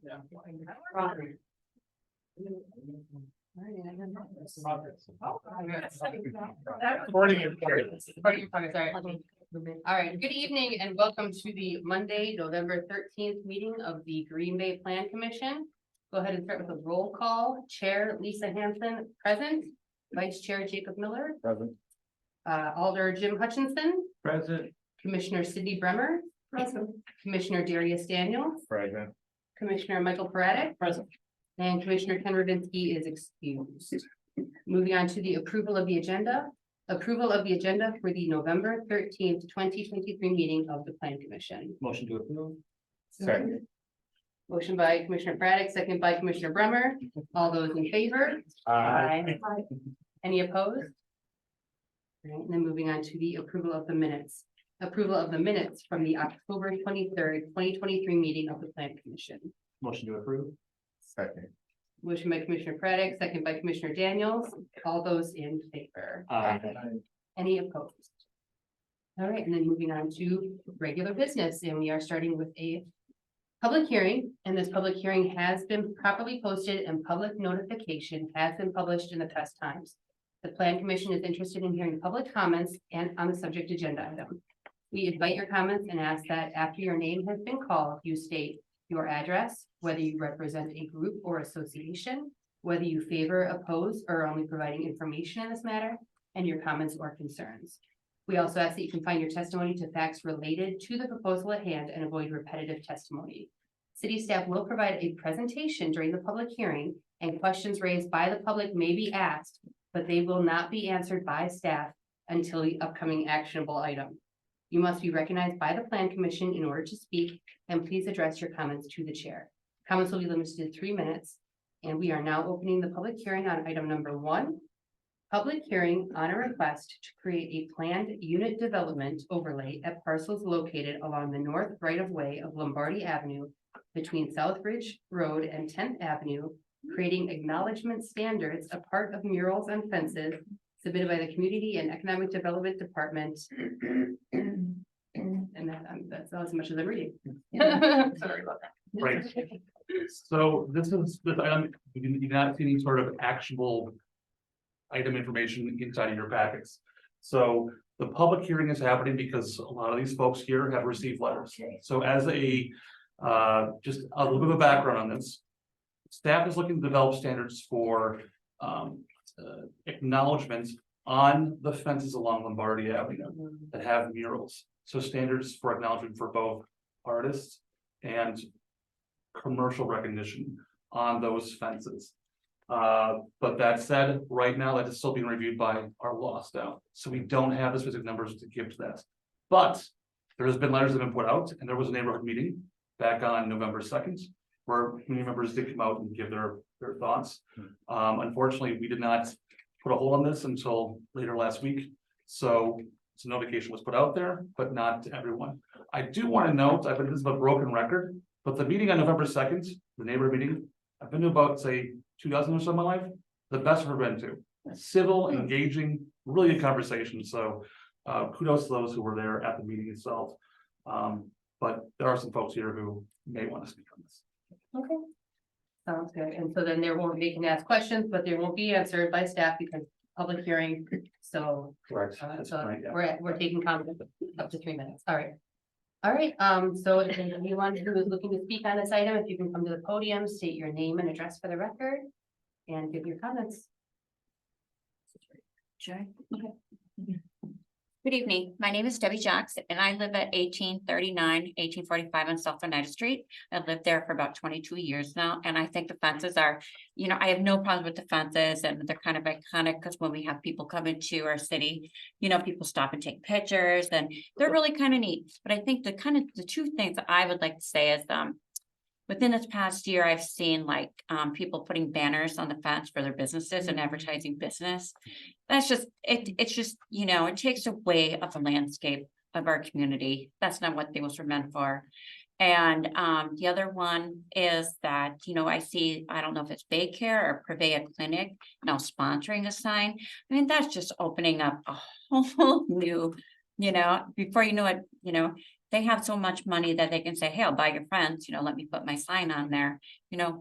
All right, good evening and welcome to the Monday, November 13th meeting of the Green Bay Plan Commission. Go ahead and start with a roll call. Chair Lisa Hanson, present. Vice Chair Jacob Miller. Present. Alder Jim Hutchinson. Present. Commissioner Sidney Bremer. Present. Commissioner Darius Daniels. Present. Commissioner Michael Paradic. Present. And Commissioner Ken Rubinsky is excused. Moving on to the approval of the agenda. Approval of the agenda for the November 13th, 2023 meeting of the Plan Commission. Motion to approve. Second. Motion by Commissioner Braddock, second by Commissioner Bremer. All those in favor? Any opposed? All right, and then moving on to the approval of the minutes. Approval of the minutes from the October 23rd, 2023 meeting of the Plan Commission. Motion to approve. Second. Motion by Commissioner Braddock, second by Commissioner Daniels. All those in favor? Any opposed? All right, and then moving on to regular business, and we are starting with a public hearing, and this public hearing has been properly posted and public notification has been published in the past times. The Plan Commission is interested in hearing public comments and on the subject agenda item. We invite your comments and ask that after your name has been called, you state your address, whether you represent a group or association, whether you favor, oppose, or are only providing information in this matter, and your comments or concerns. We also ask that you confine your testimony to facts related to the proposal at hand and avoid repetitive testimony. City staff will provide a presentation during the public hearing, and questions raised by the public may be asked, but they will not be answered by staff until the upcoming actionable item. You must be recognized by the Plan Commission in order to speak, and please address your comments to the chair. Comments will be limited to 3 minutes, and we are now opening the public hearing on item number 1. Public hearing on a request to create a planned unit development overlay at parcels located along the north right-of-way of Lombardi Avenue between Southbridge Road and 10th Avenue, creating acknowledgement standards, a part of murals and fences submitted by the Community and Economic Development Department. And that's not as much as I'm reading. Sorry about that. Right. So this item, you did not see any sort of actionable item information inside of your packets. So the public hearing is happening because a lot of these folks here have received letters. So as a just a little bit of a background on this, staff is looking to develop standards for acknowledgements on the fences along Lombardi Avenue that have murals. So standards for acknowledgement for both artists and commercial recognition on those fences. But that said, right now that is still being reviewed by our law staff. So we don't have the specific numbers to give to that. But there has been letters that have been put out, and there was a neighborhood meeting back on November 2nd, where community members did come out and give their thoughts. Unfortunately, we did not put a hold on this until later last week. So some notification was put out there, but not to everyone. I do want to note, I've been, this is a broken record, but the meeting on November 2nd, the neighborhood meeting, I've been to about, say, 2 dozen or so in my life, the best I've ever been to. Civil, engaging, really good conversation. So kudos to those who were there at the meeting itself. But there are some folks here who may want to speak on this. Okay. Sounds good. And so then they can ask questions, but they won't be answered by staff because public hearing. So, Correct. That's so right, yeah. we're taking comments up to 3 minutes. All right. All right. So if anyone who is looking to speak on this item, if you can come to the podium, state your name and address for the record and give your comments. Sure. Okay. Good evening. My name is Debbie Jackson and I live at 1845 on South Oneida Street. I've lived there for about 22 years now, and I think the fences are, I have no problem with the fences, and they're kind of iconic because when we have people come into our city, people stop and take pictures, and they're really kind of neat. But I think the two things that I would like to say is within this past year, I've seen people putting banners on the fence for their businesses and advertising business. That's just, it's just, it takes away of the landscape of our community. That's not what those were meant for. And the other one is that, I don't know if it's Baycare or Prevea Clinic now sponsoring a sign. I mean, that's just opening up a whole new, before you know it, they have so much money that they can say, hey, I'll buy your friends, let me put my sign on there.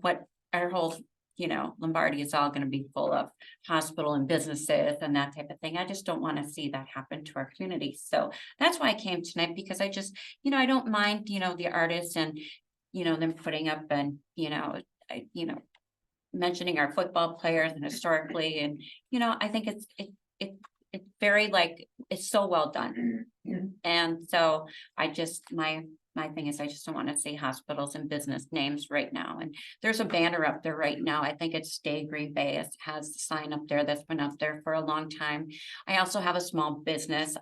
What our whole, Lombardi is all gonna be full of hospital and businesses and that type of thing. I just don't wanna see that happen to our community. So that's why I came tonight, because I just, I don't mind, the artists and, them putting up and, mentioning our football players and historically, and, I think it's very it's so well done. And so I just, my thing is, I just don't want to see hospitals and business names right now. And there's a banner up there right now. I think it's Stay Green Bay. It has the sign up there that's been up there for a long time. I also have a small business,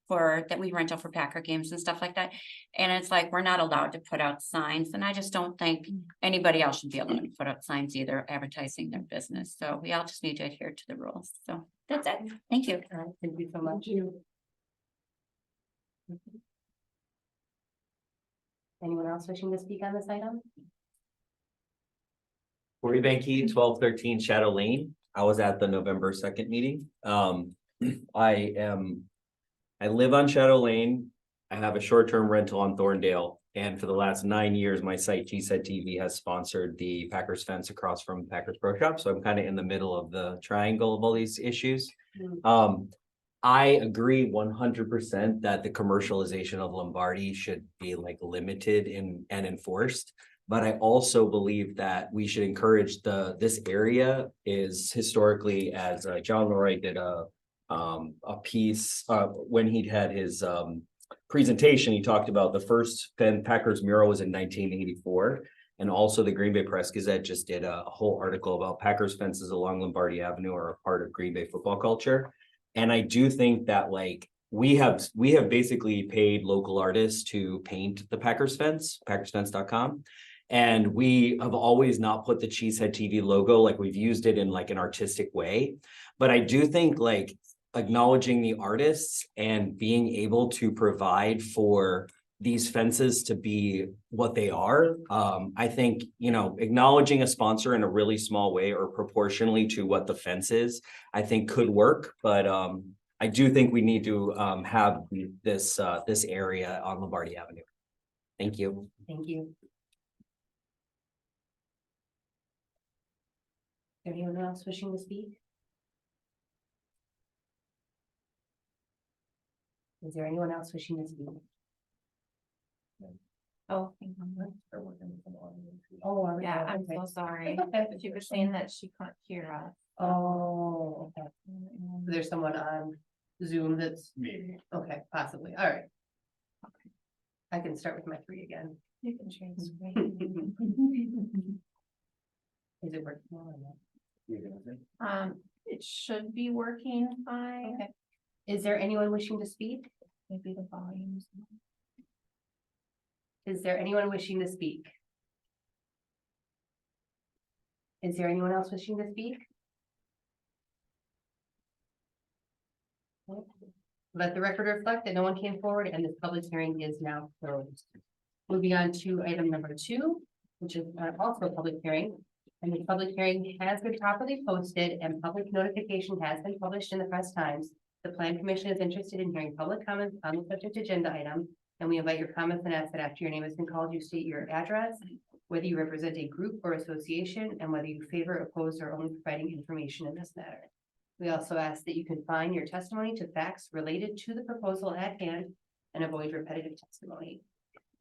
that we rent out for Packer games and stuff like that. And it's we're not allowed to put out signs, and I just don't think anybody else should be allowed to put out signs either, advertising their business. So we all just need to adhere to the rules. So that's it. Thank you. All right, thank you so much. Anyone else wishing to speak on this item? Corey Banky, 1213 Shadow Lane. I was at the November 2nd meeting. I live on Shadow Lane. I have a short-term rental on Thorndale. And for the last 9 years, my site GSED TV has sponsored the Packers fence across from Packers Pro Shop. So I'm kind of in the middle of the triangle of all these issues. I agree 100% that the commercialization of Lombardi should be limited and enforced. But I also believe that we should encourage this area is historically, as John Lorite did a piece when he had his presentation, he talked about the first Packers mural was in 1984. And also the Green Bay Press Gazette just did a whole article about Packers fences along Lombardi Avenue are a part of Green Bay football culture. And I do think that we have basically paid local artists to paint the Packers fence, packersfence.com. And we have always not put the Cheesehead TV logo, we've used it in an artistic way. But I do think acknowledging the artists and being able to provide for these fences to be what they are. I think, acknowledging a sponsor in a really small way or proportionally to what the fence is, I think could work. But I do think we need to have this area on Lombardi Avenue. Thank you. Thank you. Is there anyone else wishing to speak? Is there anyone else wishing to speak? Oh, Oh, yeah, I'm okay. so sorry. Okay. She was saying that she couldn't hear us. Oh, okay. There's someone on Zoom that's, Maybe. okay, possibly, all right. I can start with my 3 again. You can change. Is it working well or not? It should be working fine. Okay. Is there anyone wishing to speak? Maybe the volumes. Is there anyone wishing to speak? Is there anyone else wishing to speak? Let the record reflect that no one came forward and this public hearing is now closed. Moving on to item number 2, which is also a public hearing. And the public hearing has been properly posted and public notification has been published in the Press Times. The Plan Commission is interested in hearing public comments on the subject agenda item. And we invite your comments and ask that after your name has been called, you state your address, whether you represent a group or association, and whether you favor, oppose, or only providing information in this matter. We also ask that you confine your testimony to facts related to the proposal at hand and avoid repetitive testimony.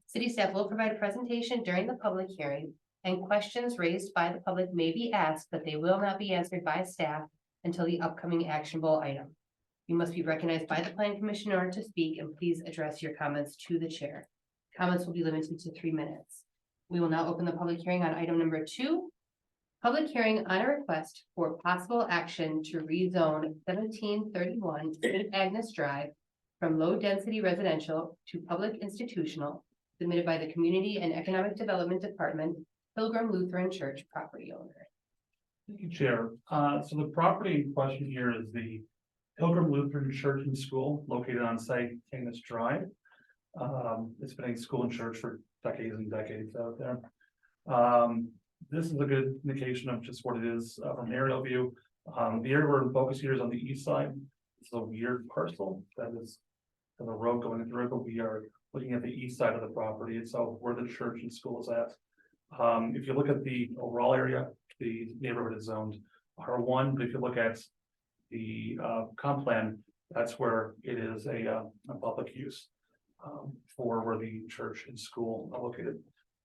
City staff will provide a presentation during the public hearing, and questions raised by the public may be asked, but they will not be answered by staff until the upcoming actionable item. You must be recognized by the Plan Commission in order to speak, and please address your comments to the chair. Comments will be limited to 3 minutes. We will now open the public hearing on item number 2. Public hearing on a request for possible action to rezone 1731 St. Agnes Drive from low-density residential to public institutional, submitted by the Community and Economic Development Department, Pilgrim Lutheran Church property owner. Thank you, Chair. So the property in question here is the Pilgrim Lutheran Church and School located on site Agnes Drive. It's been a school and church for decades and decades out there. This is a good indication of just what it is from an aerial view. The area we're in focus here is on the east side. It's a weird parcel that is the road going through it, but we are looking at the east side of the property itself, where the church and school is at. If you look at the overall area, the neighborhood is zoned R1, but if you look at the comp plan, that's where it is a public use. For where the church and school are located.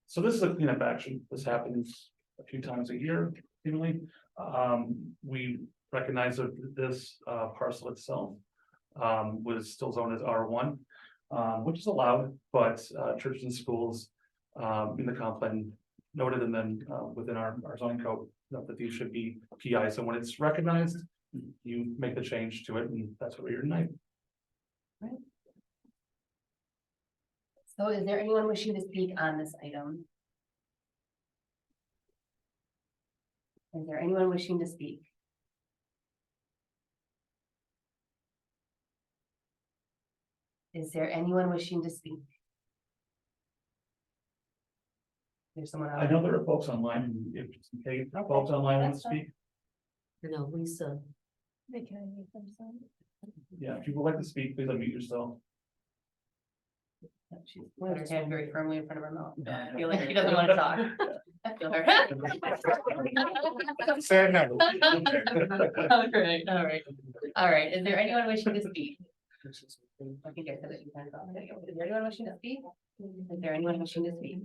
So this is a cleanup action. This happens a few times a year, seemingly. We recognize that this parcel itself was still zoned as R1, which is allowed, but churches and schools in the comp plan noted, and then within our zoning code, note that these should be PI. So when it's recognized, you make the change to it, and that's what we're here tonight. So is there anyone wishing to speak on this item? Is there anyone wishing to speak? Is there anyone wishing to speak? There's someone I out. know there are folks online, if hey, folks online want to that's fine. speak, No, Lisa. They can unmute themselves. yeah, if you would like to speak, please unmute yourself. She's put her hand very firmly in front of her mouth. I feel like she doesn't want to talk. I feel her. Fair enough. All right. Is there anyone wishing to speak? I think I said it. Is there anyone wishing to speak? Is there anyone wishing to speak?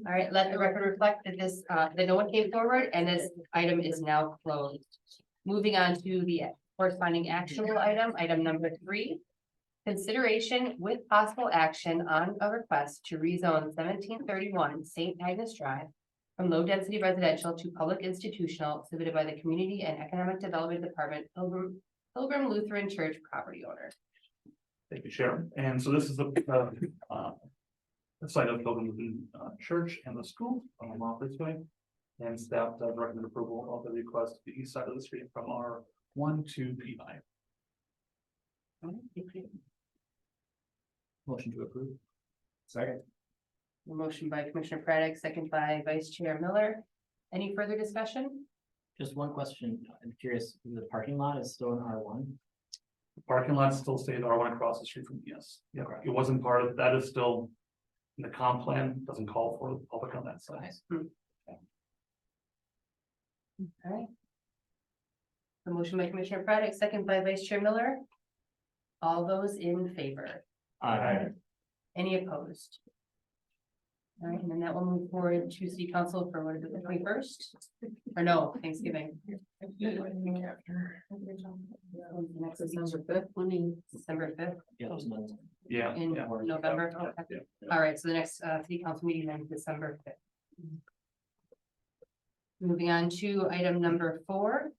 All right, let the record reflect that this, that no one came forward and this item is now closed. Moving on to the corresponding actionable item, item number 3. Consideration with possible action on a request to rezone 1731 St. Agnes Drive from low density residential to public institutional submitted by the Community and Economic Development Department, Pilgrim Lutheran Church property owner. Thank you, Chair. And so this is the site of Pilgrim Lutheran Church and the school on Lawford Way. And staff does recommend approval of the request to the east side of the street from R1 to PI. Motion to approve. Second. A motion by Commissioner Praddick, second by Vice Chair Miller. Any further discussion? Just one question. I'm curious, the parking lot is still in R1? The parking lot still stays R1 across the street from yes. Yeah, it wasn't part of that, is still in the comp plan, doesn't call for the public on that side. All right. The motion by Commissioner Praddick, second by Vice Chair Miller. All those in favor? Any opposed? All right, and then that will move forward to City Council for what is it, the 21st? Or no, Thanksgiving. Next is December 5th, December 5th Yeah, those months. Yeah. in yeah. November. Yeah, Okay. yeah. All right, so the next City Council meeting then December 5th. Moving on to item number 4.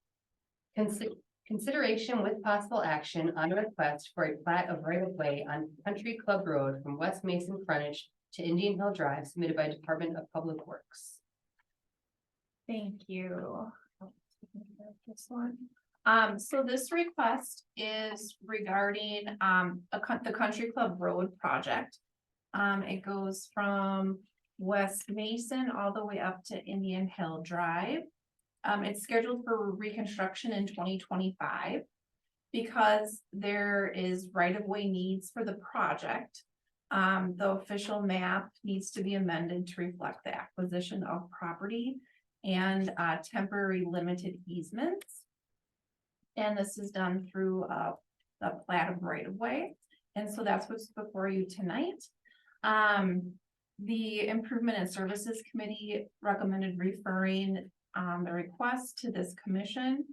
Consideration with possible action on a request for a plat of right of way on Country Club Road from West Mason frontage to Indian Hill Drive submitted by Department of Public Works. Thank you. This one. So this request is regarding, the Country Club Road project. It goes from West Mason all the way up to Indian Hill Drive. It's scheduled for reconstruction in 2025. Because there is right-of-way needs for the project. The official map needs to be amended to reflect the acquisition of property and temporary limited easements. And this is done through the plat of right-of-way. And so that's what's before you tonight. The Improvement and Services Committee recommended referring the request to this commission.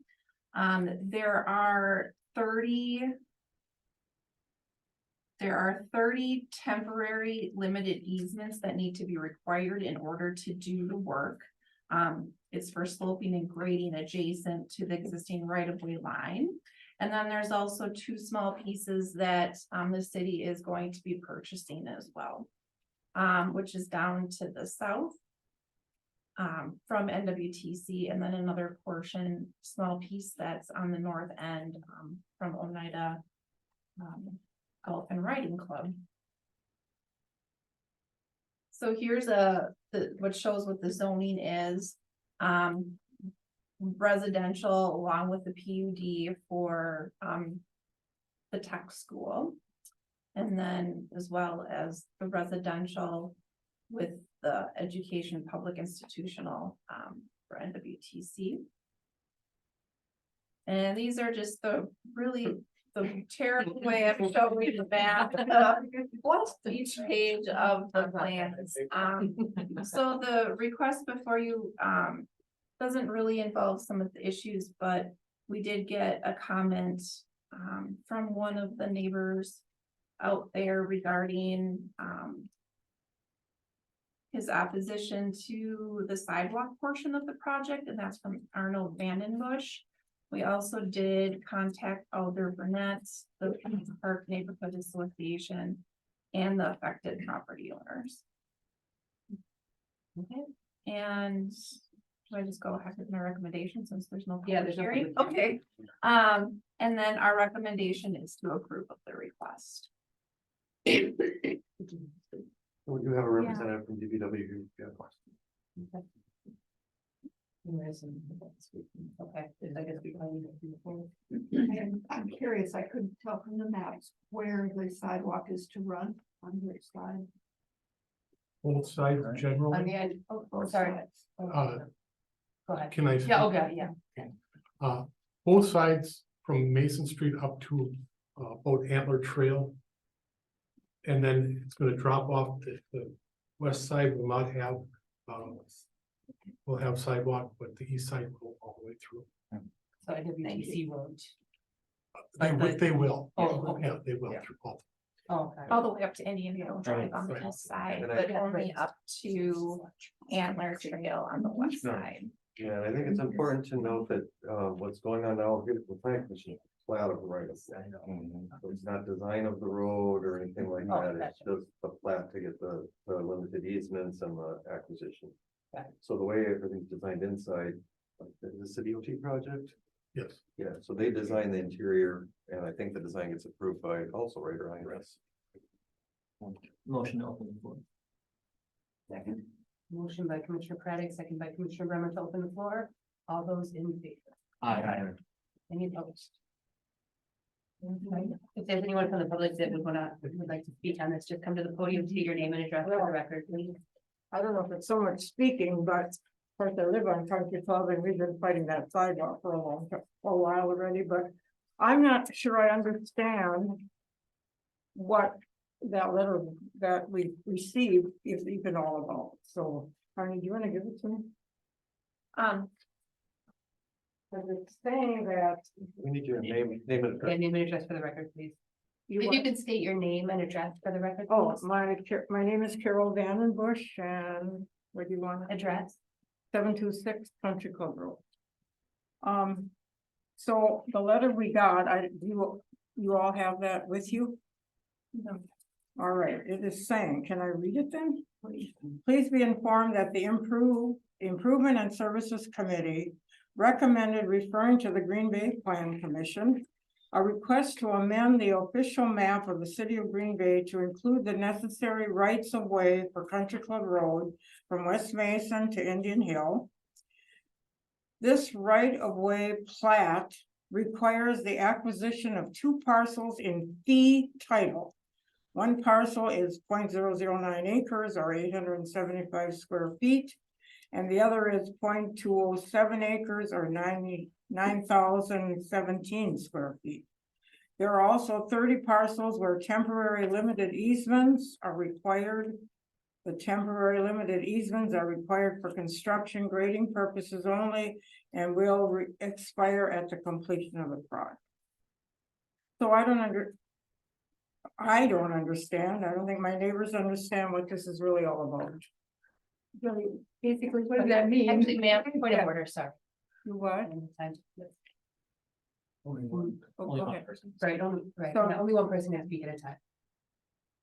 There are 30 temporary limited easements that need to be required in order to do the work. It's for sloping and grading adjacent to the existing right-of-way line. And then there's also 2 small pieces that the city is going to be purchasing as well. Which is down to the south. From NWTC, and then another portion, small piece that's on the north end, from Oneida Golf and Riding Club. So here's what shows what the zoning is. Residential along with the PUD for the tech school. And then as well as the residential with the education, public institutional, for NWTC. And these are just the terrible way of showing the map, what's each page of the plans. So the request before you, doesn't really involve some of the issues, but we did get a comment, from one of the neighbors out there regarding, his opposition to the sidewalk portion of the project, and that's from Arnold Vandenbush. We also did contact Alder Burnett, the Park Neighborhood Association, and the affected property owners. Okay, and should I just go ahead with my recommendation since there's no? Yeah, there's no public hearing? public Okay, and then our recommendation is to approve of the request. We do have a representative from DPW who got a question. Okay, I guess we can. I'm curious, I couldn't tell from the maps where the sidewalk is to run, on which side. Both sides On generally, the end, oh, Both sorry. sides. Go ahead. can I? Yeah, oh, God, yeah. Both sides from Mason Street up to Boat Antler Trail. And then it's gonna drop off the west side will not have, will have sidewalk, but the east side will go all the way through. So NWTC road. They will. Oh, okay. Yeah, they will Yeah. through both. Oh, okay. All the way up to Indian Hill Drive on the Right. east side, And I- but only up to Antler Trail on the west No. side. Yeah, and I think it's important to note that, what's going on now here at the planning commission, plat of the right of way. So it's not design of the road or anything like Oh, that, it's gotcha. just the plat to get the limited easements and the acquisition. Got it. So the way everything's designed inside, like, is this a DOT project? Yes. Yeah, so they design the interior, and I think the design gets approved by also right or IRS. Motion to open the floor. Second. Motion by Commissioner Craddock, second by Commissioner Bremer to open the floor. All those in favor? Aye. Any opposed? Okay. If there's anyone from the public that would like to speak on this, just come to the podium, state your name and address for the record, please. I don't know if it's so much speaking, but of course I live on Country Club and we've been fighting that sidewalk for a while already, but I'm not sure I understand what that letter that we received is even all about. So, Arnie, do you want to give it to me? Because it's saying that We need your name and Yeah, name and address for the record, please. you If want- you could state your name and address for the record. oh, please. my name is Carol Vandenbush and what do you want? Address. 726 Country Club Road. So the letter we got, you all have that with you? No. All right, it is saying, can I read it then? Please be informed that the Improvement and Services Committee recommended referring to the Green Bay Plan Commission a request to amend the official map of the city of Green Bay to include the necessary rights of way for Country Club Road from West Mason to Indian Hill. This right of way plat requires the acquisition of 2 parcels in fee title. One parcel is 0.009 acres or 875 square feet. And the other is 0.207 acres or 9,017 square feet. There are also 30 parcels where temporary limited easements are required. The temporary limited easements are required for construction grading purposes only and will expire at the completion of the project. So I don't understand. I don't think my neighbors understand what this is really all about. Really, basically, what does that mean? Actually, ma'am, point of order, sorry. You what? Only one Okay. person. Right, right, So- only one person can speak at a time.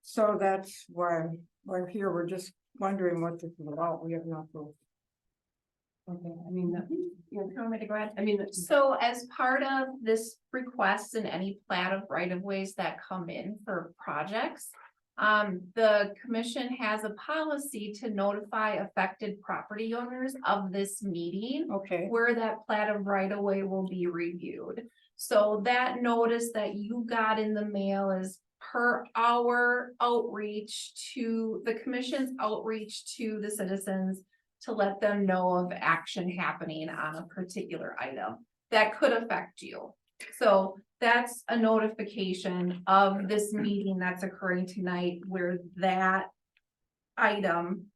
So that's why we're here. We're just wondering what this is about. We have not. Okay, I mean, You want me to go ahead? I mean, So as part of this request and any plat of right of ways that come in for projects. The commission has a policy to notify affected property owners of this meeting. Okay, Where that plat of right of way will be reviewed. So that notice that you got in the mail is per our outreach to the commission's outreach to the citizens to let them know of action happening on a particular item that could affect you. So that's a notification of this meeting that's occurring tonight where that item,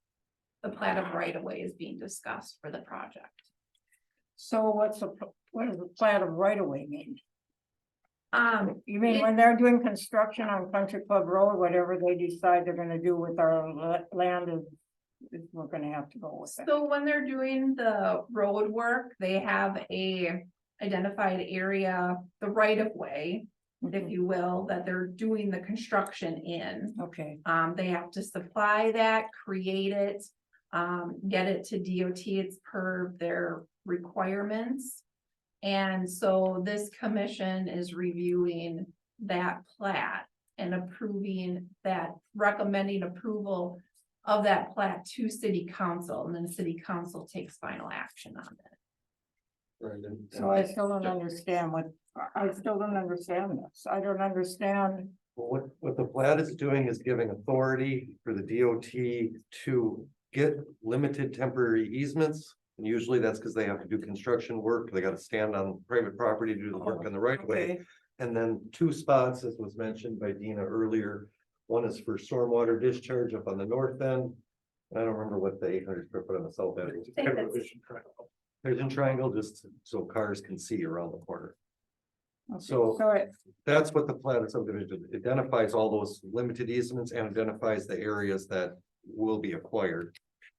the plat of right of way, is being discussed for the project. So what does the plat of right of way mean? You mean it- when they're doing construction on Country Club Road, whatever they decide they're gonna do with our land is we're gonna have to go with it. So when they're doing the road work, they have a identified area, the right of way, if you will, that they're doing the construction in. Okay, They have to supply that, create it, get it to DOT, it's per their requirements. And so this commission is reviewing that plat and approving that, recommending approval of that plat to city council, and then city council takes final action on it. Right, and- so I still don't understand I still don't understand this. I don't understand. Well, what the plat is doing is giving authority for the DOT to get limited temporary easements. And usually that's because they have to do construction work, they gotta stand on private property to do the work on the right of way. Okay, And then 2 spots, as was mentioned by Dina earlier, one is for stormwater discharge up on the north end. I don't remember what the 800 square foot on the south end is. think that's- Vision triangle, just so cars can see around the corner. okay, So- so it, That's what the plat of subdivision identifies, all those limited easements, and identifies the areas that will be acquired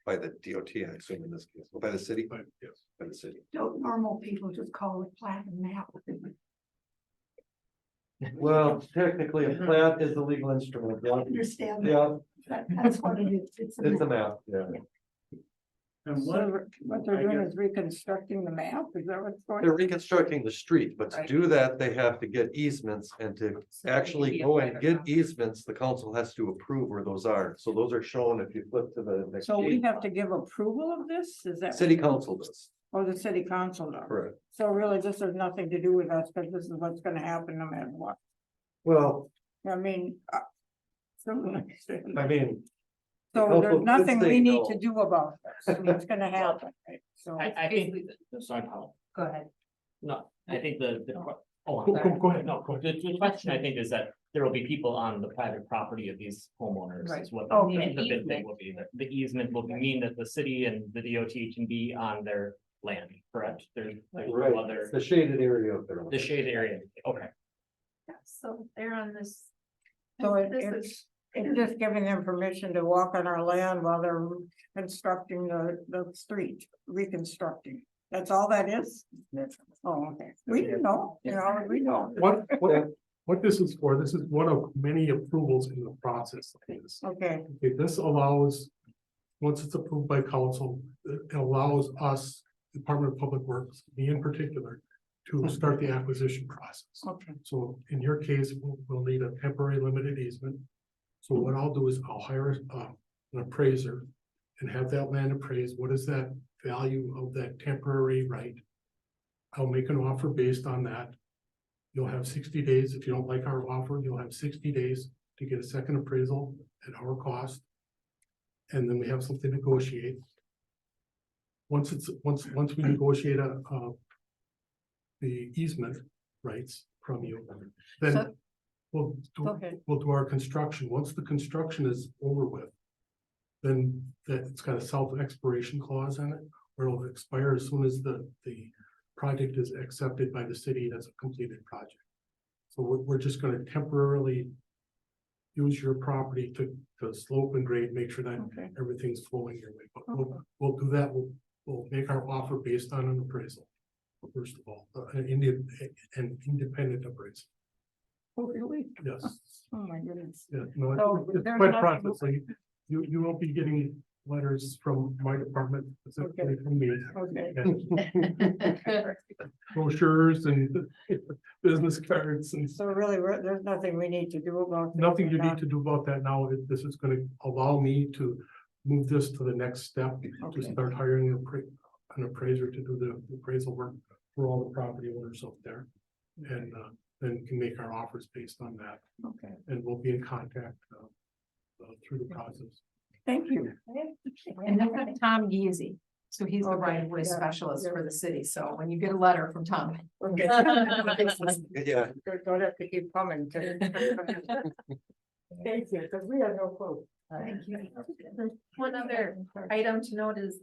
by the DOT, I assume in this case, or by the city, But yes, by the city. Don't normal people just call it plat and map? Well, technically, a plat is a legal instrument. I understand that. Yeah, That's what it is. it's a map, yeah. and so what they're doing is reconstructing the map, is that what's going? They're reconstructing the street, but to Right. do that, they have to get easements, and to actually go and get easements, the council has to approve where those are. So those are shown if you flip to the next. So we page. have to give approval of this, is that? City council does, Or the city council does? correct. So really, this has nothing to do with us, because this is what's gonna happen no matter what. Well, I mean. So I mean, so council there's could nothing say we need no. to do about this, it's gonna happen, right? So, I think, sorry, Paul. Go ahead. No, I think oh, Go- I'm sorry. go ahead. No, the question I think is that there will be people on the private property of these homeowners Right. is what Okay. the big thing will be, that the easement will mean that the city and the DOT can be on their land, correct? There's no right, other, the shaded area up there. the shade area, okay. So they're on this. so this is- it's just giving them permission to walk on our land while they're constructing the street, reconstructing. That's all that is? Oh, okay, we didn't know, we know. What this is for, this is one of many approvals in the process of this. Okay, Okay, this allows, once it's approved by council, it allows us, Department of Public Works, me in particular, to start the acquisition process. okay, So in your case, we'll need a temporary limited easement. So what I'll do is I'll hire an appraiser and have that land appraised. What is that value of that temporary right? I'll make an offer based on that. You'll have 60 days. If you don't like our offer, you'll have 60 days to get a second appraisal at our cost. And then we have something to negotiate. Once we negotiate the easement rights from you, then So- we'll go ahead. we'll do our construction. Once the construction is over with, then that it's got a self-expiration clause in it, where it'll expire as soon as the project is accepted by the city as a completed project. So we're just gonna temporarily use your property to slope and grade, make sure that Okay. everything's flowing your way. But we'll do that. We'll make our offer based on an appraisal. First of all, an independent appraisal. Oh, really? Yes. Oh, my goodness. Yeah, no, So it's there's quite a nothing- process, so you won't be getting letters from my department, specifically from me. Okay. And brochures and business cards and So really, there's nothing we need to do about. this nothing or you not? need to do about that now. This is gonna allow me to move this to the next step, to Okay. start hiring an appraiser to do the appraisal work for all the property owners up there. And then can make our offers based on that. Okay, And we'll be in contact through the process. thank you. And that's got Tom Geezy, so he's the Okay, right of way yeah. specialist for the city, so when you get a letter from Tom. Okay. Yeah. Don't have to keep coming. Thank you, because we have no clue. Thank you. One other item to note is,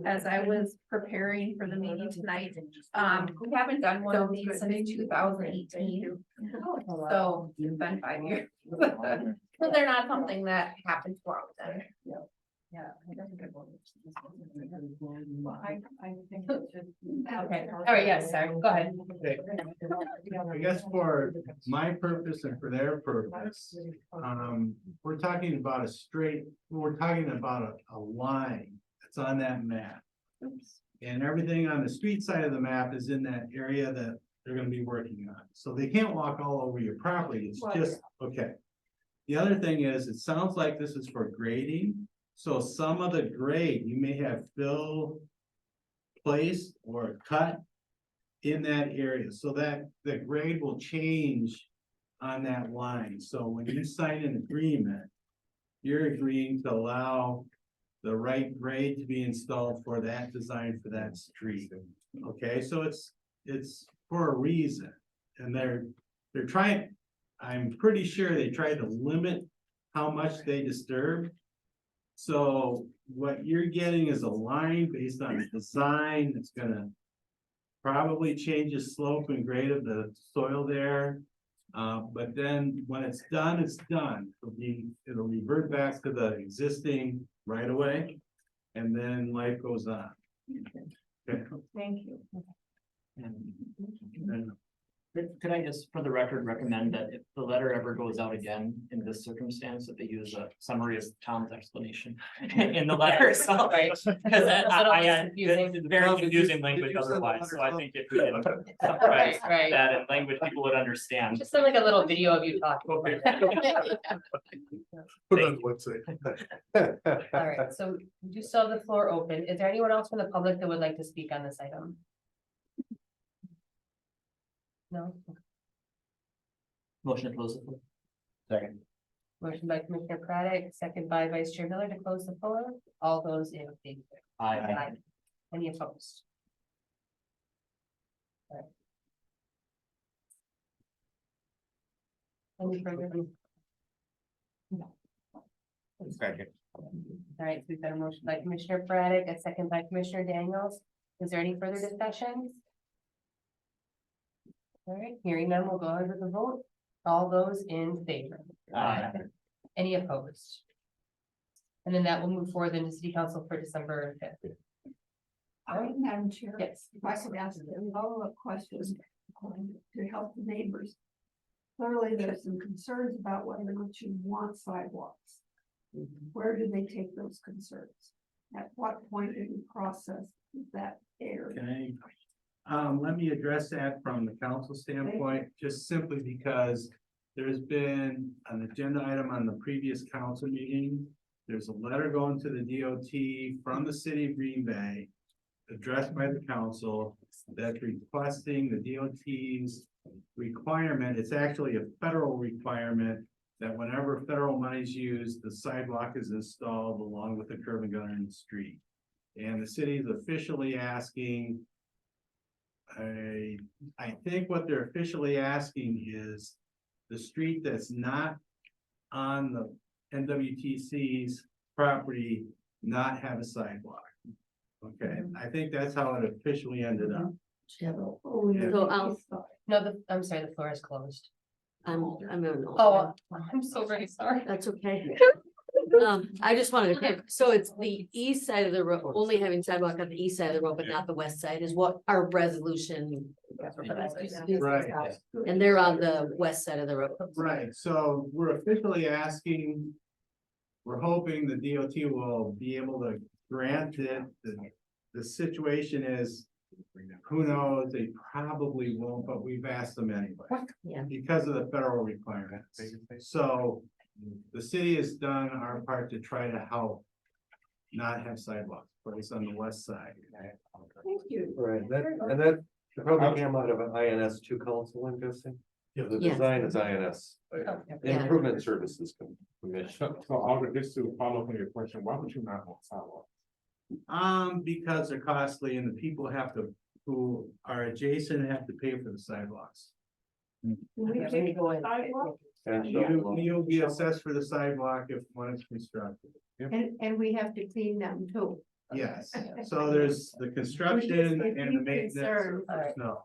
as I was preparing for the meeting tonight, we haven't done one of these since 2018. So it's been 5 years. So they're not something that happens more often. Yeah. Okay, All right, yes, sorry, go ahead. I guess for my purpose and for their purpose, we're talking about we're talking about a line that's on that map. And everything on the street side of the map is in that area that they're gonna be working on, so they can't walk all over your property, it's just, okay. The other thing is, it sounds like this is for grading, so some of the grade, you may have fill placed or cut in that area, so that the grade will change on that line. So when you sign an agreement, you're agreeing to allow the right grade to be installed for that design for that street. Okay, so it's for a reason, and they're trying, I'm pretty sure they tried to limit how much they disturb. So what you're getting is a line based on the design, it's gonna probably change the slope and grade of the soil there. But then when it's done, it's done. It'll revert back to the existing right of way, and then life goes on. Okay. Thank you. And Could I just, for the record, recommend that if the letter ever goes out again in this circumstance, that they use a summary of Tom's explanation in the letter itself? Right. Because I, Confusing. it's very Well, did you- confusing language did you send the otherwise, letter so I out? think if we can Right, summarize right. that in language people would understand. Just send like a little video of you talking. Okay. Put it on the website. All right, so we do still have the floor open. Is there anyone else from the public that would like to speak on this item? No? Motion to close the floor. Second. Motion by Commissioner Craddock, second by Vice Chair Miller to close the floor. All those in favor? Aye. Any opposed? All right. Any further? Second. All right, so we've got a motion by Commissioner Braddock, a second by Commissioner Daniels. Is there any further discussion? All right, hearing none, we'll go ahead with the vote. All those in favor? Aye. Any opposed? And then that will move forward into city council for December 5th. Madam Chair. Yes. If I could ask a follow-up question to help the neighbors. Clearly, there's some concerns about whether or not you want sidewalks. Where do they take those concerns? At what point in the process is that aired? Okay, let me address that from the council standpoint, just simply because there's been an agenda item on the previous council meeting. There's a letter going to the DOT from the city of Green Bay, addressed by the council, that's requesting the DOT's requirement. It's actually a federal requirement that whenever federal money is used, the sidewalk is installed along with the curb and gutter in the street. And the city is officially asking, I think what they're officially asking is the street that's not on the NWTC's property not have a sidewalk. Okay, I think that's how it officially ended up. So, I'm sorry, the floor is closed. I'm on. Oh, I'm so very sorry. That's okay. I just wanted to, so it's the east side of the road, only having sidewalk on the east side of the road, but not the west side is what our resolution. Right. And they're on the west side of the road. Right, so we're officially asking, we're hoping the DOT will be able to grant it. The situation is, who knows, they probably won't, but we've asked them anyway. Yeah. Because of the federal requirements. So the city has done our part to try to help not have sidewalks, but it's on the west side. thank you. Right, that probably came out of an INS 2 council, I'm guessing. Yeah, The Yes. design is INS, Yeah. Improvement Services Commission. So Alder, just to follow up on your question, why would you not want sidewalks? Because they're costly and the people have to, who are adjacent have to pay for the sidewalks. And You'll be assessed for the sidewalk if one is constructed. And we have to clean them too. Yes, so there's the construction and the maintenance. No.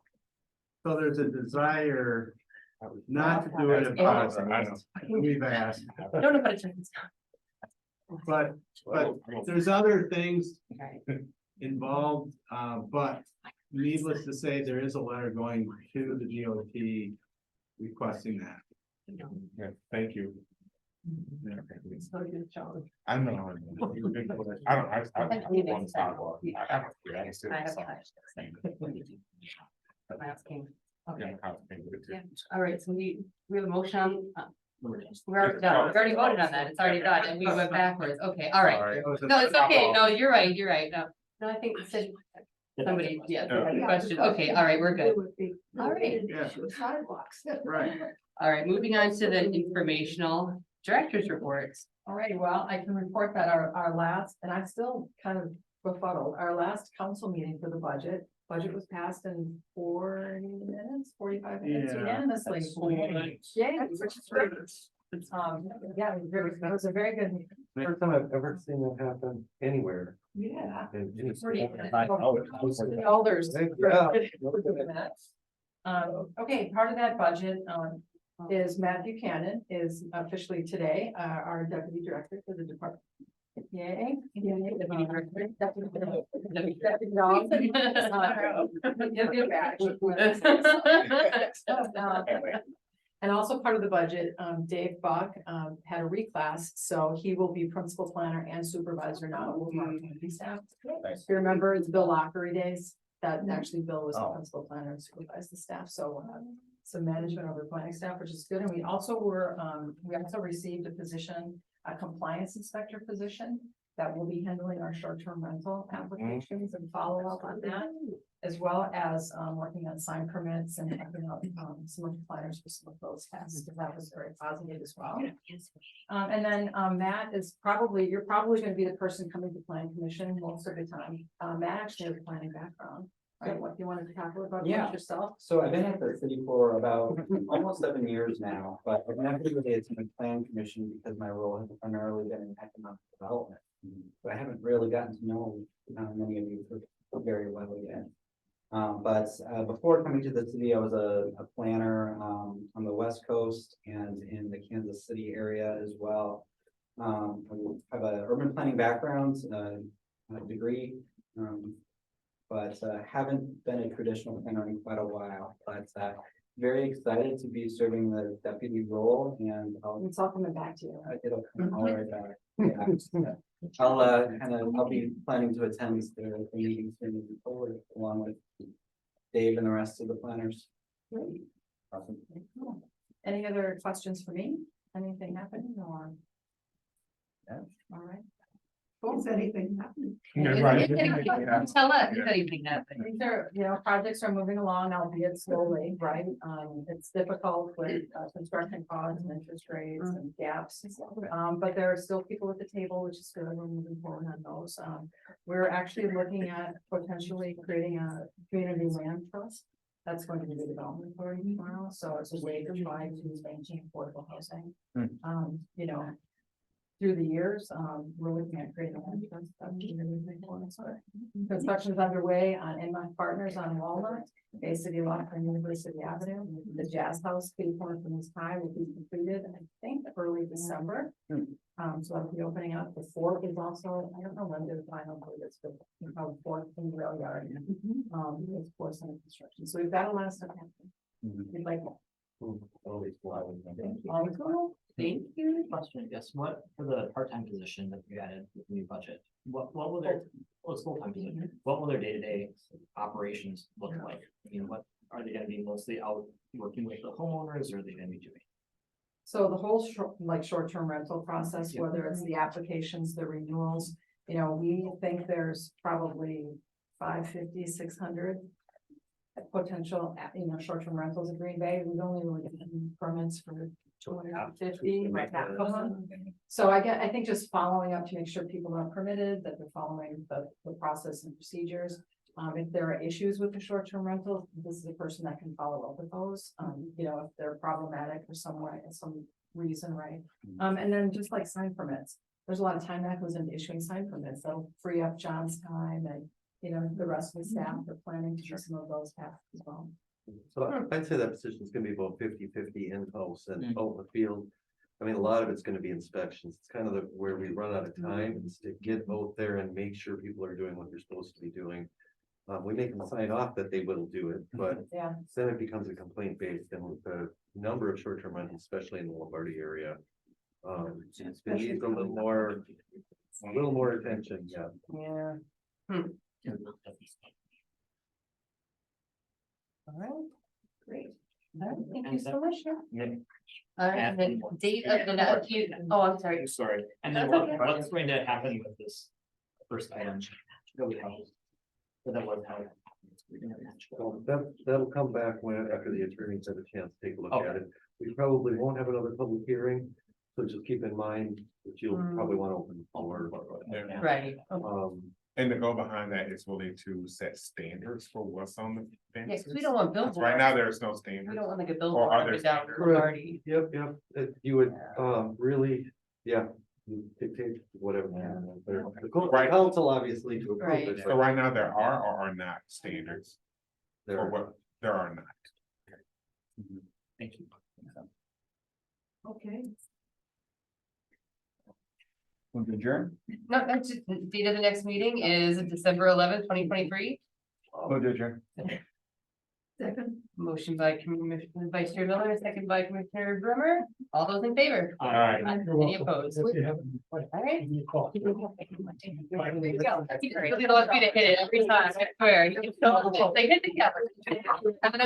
So there's a desire not to do it if possible. We've asked, I don't know what it is. but there's other things involved, but needless to say, there is a letter going to the DOT requesting that. Yeah, thank you. So good job. I know. I don't want to talk about. I have touched this thing. But my house came. Okay, yeah, all right, so we have a motion on, we're done, we already voted on that, it's already done, and we went backwards, okay, all right. No, it's okay, no, you're right, no, I think it said, somebody, yeah, question, okay, all right, we're good. All right, Yeah, Sidewalks. right. all right, moving on to the informational director's reports. All right, well, I can report that our last, and I'm still kind of befuddled, our last council meeting for the budget was passed in 40 minutes, 45 minutes Yeah. unanimously. Yay, which is great. Yeah, it was a very good. First time I've ever seen that happen anywhere. Yeah. in any Pretty- state. Elders. Yeah. Okay, part of that budget, is Matt Buchanan is officially today, our deputy director for the department. Yay. Deputy director. Deputy dog. You'll get back. And also part of the budget, Dave Buck, had a reclass, so he will be principal planner and supervisor now. Over our community staff. If you remember, it's Bill Lockery days, that actually Bill was the principal planner and supervised the staff, so some management over planning staff, which is good. And we also received a position, a compliance inspector position that will be handling our short-term rental applications and follow up on that, as well as working on sign permits and helping out some of the planners for some of those tasks. So that was very positive as well. And then Matt is you're probably going to be the person coming to planning commission most of the time. Matt actually has a planning background. Right, what you wanted to talk about yourself? So I've been at the city for about almost 7 years now, but I've never really attended plan commission because my role has primarily been in economic development. So I haven't really gotten to know many of you very well yet. But before coming to the city, I was a planner on the West Coast and in the Kansas City area as well. I have an urban planning background, degree. But haven't been a traditional planner in quite a while, but very excited to be serving the deputy role, and It's all coming back to you. it'll come all right back. Yeah. I'll be planning to attend the meetings moving forward along with Dave and the rest of the planners. Awesome. Any other questions for me? Anything happening or? Yeah. All right. Is anything happening? Tell us if anything happened. These are, projects are moving along, albeit slowly, right? It's difficult with construction costs and interest rates and gaps. But there are still people at the table, which is good. We're moving forward on those. We're actually looking at potentially creating a community land trust. That's going to be the development authority tomorrow, so it's a way to try to maintain affordable housing. Through the years, we're looking at creating a land trust. Construction is underway on Inline Partners on Walnut, Bay City Lot and University Avenue. The Jazz House, Kitty Corner from the Sky will be completed, I think, early December. So that'll be opening up. The Fort is also, I don't know when the final date is, but the Fort in the rail yard. It's forced under construction. So we've got a lot of stuff happening. We'd like more. Thank you. Question, I guess, what for the part-time position that you added with the new budget? What will their, it's full-time position, what will their day-to-day operations look like? What are they gonna be mostly out working with the homeowners, or are they gonna be doing? So the whole short-term rental process, whether it's the applications, the renewals, we think there's probably 550, 600 potential, short-term rentals in Green Bay. We've only really gotten permits for 250, like half of them. So I think just following up to make sure people are permitted, that they're following the process and procedures. If there are issues with the short-term rentals, this is a person that can follow up with those, if they're problematic for some way, some reason, right? And then just like sign permits, there's a lot of time that goes into issuing sign permits. That'll free up John's time and, the rest of the staff are planning to do some of those tasks as well. So I'd say that position is gonna be about 50-50 in-house and out in the field. I mean, a lot of it's gonna be inspections. It's kind of where we run out of time is to get out there and make sure people are doing what they're supposed to be doing. We make them sign off that they will do it, but Yeah. then it becomes a complaint based, and with the number of short-term rentals, especially in the Lombardy area. It needs a little more attention, yeah. Yeah. All right, great. All right, thank you so much. All right, and then date of the, I'm sorry. Sorry, and then That's okay. what's going to happen with this first item? That we have. So that was how. Well, that'll come back after the attorneys have a chance to take a look Okay. at it. We probably won't have another public hearing, so just keep in mind that you'll probably want to open the floor. Right. And to go behind that is really to set standards for what's on the Yeah, fences. because we don't want 'Cause billboards. Right now, there's no We standards. don't want like a Or billboard are up there and down standards? Lombardi. Yep, you would, really, yeah, you dictate whatever. The Right. council obviously to approve Right. it. So right now, there are or are not standards, There or are. what, there are not. Thank you. Okay. Want to adjourn? No, that's just, the date of the next meeting is December 11th, 2023. Go to adjourn. Second. Motion by Commissioner Vice Chair Miller, second by Commissioner Brimmer. All those in favor? All right. Any opposed? If you have- All right. Give me a call. There you go. You'll be the lucky to hit it every time, I swear. You can tell, they hit together. Have a nice